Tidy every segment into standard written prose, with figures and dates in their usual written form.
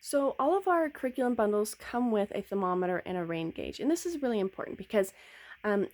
So all of our curriculum bundles come with a thermometer and a rain gauge. And this is really important because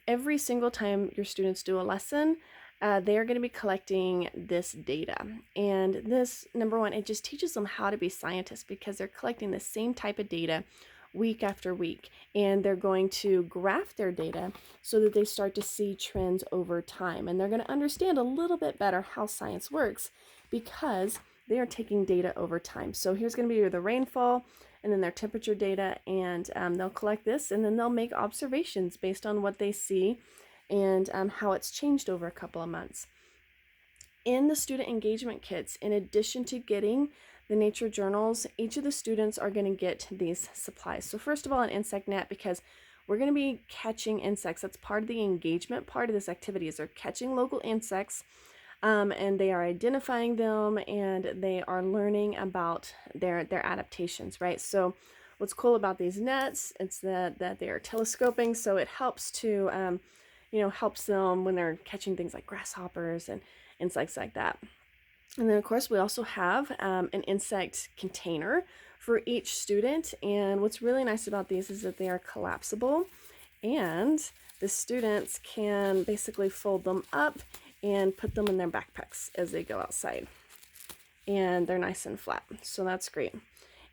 every single time your students do a lesson, they are going to be collecting this data. And this, number one, it just teaches them how to be scientists because they're collecting the same type of data week after week. And they're going to graph their data so that they start to see trends over time. And they're going to understand a little bit better how science works because they are taking data over time. So here's going to be the rainfall and then their temperature data, and they'll collect this and then they'll make observations based on what they see and how it's changed over a couple of months. In the student engagement kits, in addition to getting the nature journals, each of the students are going to get these supplies. So first of all, an insect net, because we're going to be catching insects. That's part of the engagement part of this activity, is they're catching local insects. And they are identifying them and they are learning about their adaptations, right? So what's cool about these nets, it's that they are telescoping, so it helps to, helps them when they're catching things like grasshoppers and insects like that. And then of course we also have an insect container for each student, and what's really nice about these is that they are collapsible and the students can basically fold them up and put them in their backpacks as they go outside. And they're nice and flat, so that's great.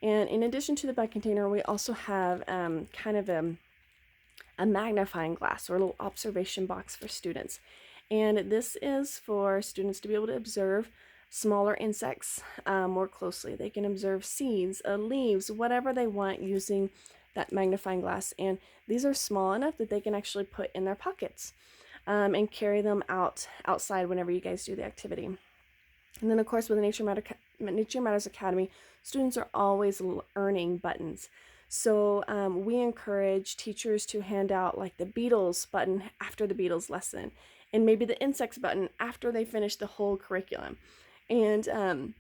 And in addition to the bag container, we also have kind of a magnifying glass or a little observation box for students. And this is for students to be able to observe smaller insects more closely. They can observe seeds, leaves, whatever they want using that magnifying glass. And these are small enough that they can actually put in their pockets. And carry them outside whenever you guys do the activity. And then of course with the Nature Matters Academy, students are always earning buttons. So we encourage teachers to hand out like the beetles button after the beetles lesson, and maybe the insects button after they finish the whole curriculum. And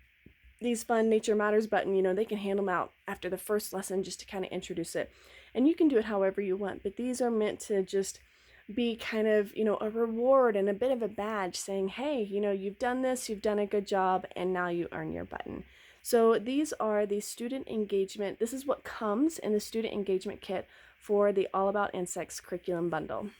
these fun Nature Matters button, they can hand them out after the first lesson just to kind of introduce it. And you can do it however you want, but these are meant to just be kind of, a reward and a bit of a badge saying, hey, you've done this, you've done a good job, and now you earn your button. So these are the student engagement. This is what comes in the student engagement kit for the All About Insects curriculum bundle.